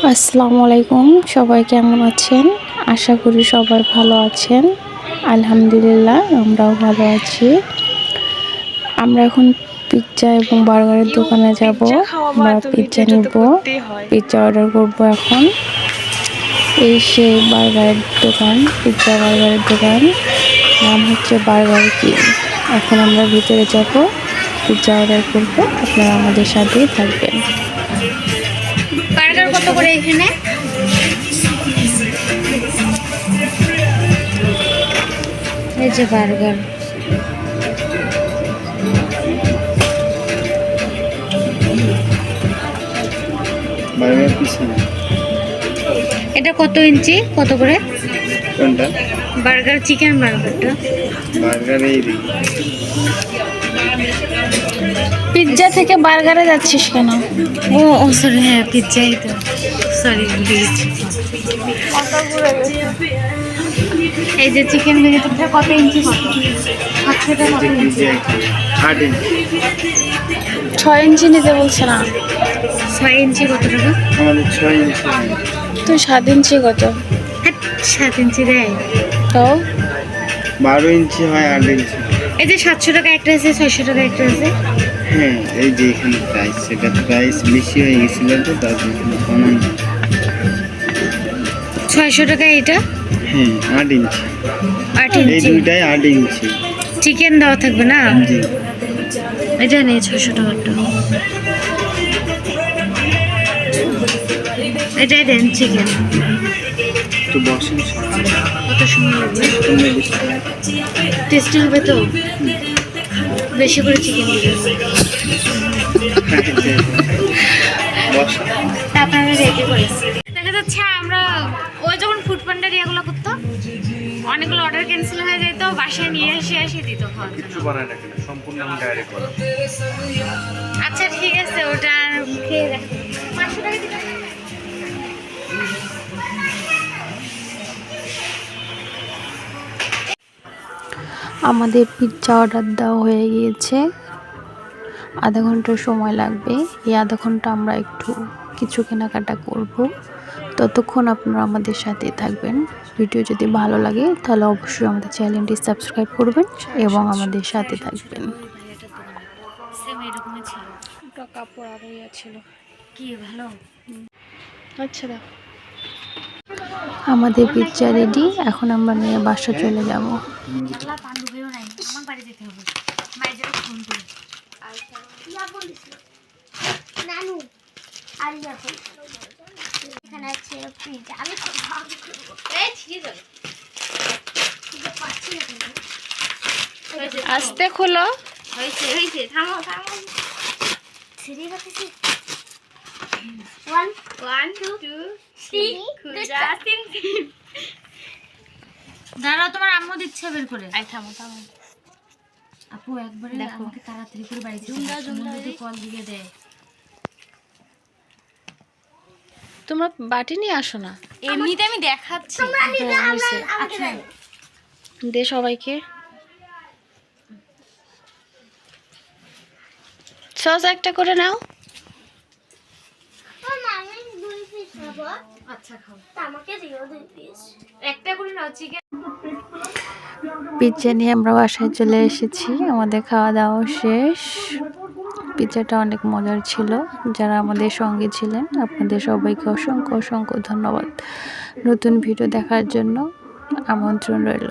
আসসালামু আলাইকুম, সবাই কেমন আছেন? আশা করি সবাই ভালো আছেন। আলহামদুলিল্লাহ, আমরাও ভালো আছি। আমরা এখন পিৎজা এবং বার্গারের দোকানে যাব। আমরা পিৎজা নিব, পিৎজা অর্ডার করব। এখন এই সেই বার্গারের দোকান, পিৎজা বার্গারের দোকান, নাম হচ্ছে বার্গার কিং। এখন আমরা ভিতরে যাব, পিৎজা অর্ডার করব। আপনারা আমাদের সাথেই থাকবেন। বার্গার কত করে এখানে? এই যে বার্গার, বার্গার পিছনে এটা কত ইঞ্চি, কত করে? কোনটা? Burger, chicken বার্গারটা। বার্গার এই দিকে। পিৎজা থেকে বার্গারে যাচ্ছিস কেন? ও ও সরি, হ্যাঁ পিৎজাই তো, সরি দিয়েছি। এই যে চিকেন ভেজিটেবলটা কত ইঞ্চি, কত? আচ্ছা, কত ইঞ্চি? 8 ইঞ্চি। 6 ইঞ্চি নিতে বলছে না? 6 ইঞ্চি কত টাকা? আমাদের 6 ইঞ্চি। তুই 7 ইঞ্চি কত? হ্যাঁ 7 ইঞ্চি দেয় তো 12 ইঞ্চি হয় 8 ইঞ্চি। এই যে 700 টাকা একটা আছে, 600 টাকা একটা আছে। হ্যাঁ, এই যে এখানে প্রাইস, সেটা প্রাইস বেশি হয়ে গেছিল তো তার জন্য কমান। 600 টাকা এটা। হ্যাঁ 8 ইঞ্চি। 8 এই ইঞ্চি দুইটাই 8 ইঞ্চি। চিকেন দেওয়া থাকবে না? জি। এটা নেই 600 টাকাটা। এটাই দেন চিকেন। তো বসেন কত সময় লাগবে? সামনে বেশি। টেস্টি হবে তো? বেশি করে চিকেন দিবেন। বসেন। আপনারা রেডি করে দেখা যাচ্ছে আমরা ওই যখন ফুড পান্ডার ইয়েগুলো করতো, অনেকগুলো অর্ডার ক্যান্সেল হয়ে যেত, বাসায় নিয়ে এসে দিত। কিছু বানায় না কেন, সম্পূর্ণ আমি ডাইরেক্ট বানাই। আচ্ছা ঠিক আছে, ওটা খেয়ে দেখো। 500 টাকা দিবেন। আমাদের পিৎজা অর্ডার দেওয়া হয়ে গিয়েছে। আধা ঘন্টার সময় লাগবে। এই আধা ঘন্টা আমরা একটু কিছু কেনাকাটা করব। ততক্ষণ আপনারা আমাদের সাথে থাকবেন। ভিডিও যদি ভালো লাগে তাহলে অবশ্যই আমাদের চ্যানেলটি সাবস্ক্রাইব করবেন এবং আমাদের সাথে থাকবেন। সেম এরকমই ছিল। একটা কাপড় আরো ছিল। কি ভালো। আচ্ছা দাও। আমাদের পিৎজা রেডি। এখন আমরা নিয়ে বাসা চলে যাব। পাণ্ডুবেও নাই, আমার বাড়ি যেতে হবে। মায়ের ফোন করে নানু আলিয়া এখানে আছে পিৎজা। আমি আস্তে খোলো। হয়েছে হয়েছে, থামো থামো। সিঁড়ি বাতাসি 1 2 3 দাঁড়াও, তোমার আম্মু দিচ্ছে বের করে। আই থামো থামো। আপু একবারে আমাকে তাড়াতাড়ি করে বাড়ি যেতে হবে, যদি কল দিয়ে দেয়। তোমরা বাটি নিয়ে আসো না। এমনিতে আমি দেখাচ্ছি। আচ্ছা দে সবাইকে। সস একটা করে নাও। আমি 2 পিস খাবো। আচ্ছা খাও, আমাকে দিও 2 পিস। একটা করে নাও চিকেন। পিৎজা নিয়ে আমরা বাসায় চলে এসেছি। আমাদের খাওয়া দাওয়া শেষ। পিৎজাটা অনেক মজার ছিল। যারা আমাদের সঙ্গে ছিলেন আপনাদের সবাইকে অসংখ্য অসংখ্য ধন্যবাদ। নতুন ভিডিও দেখার জন্য আমন্ত্রণ রইল।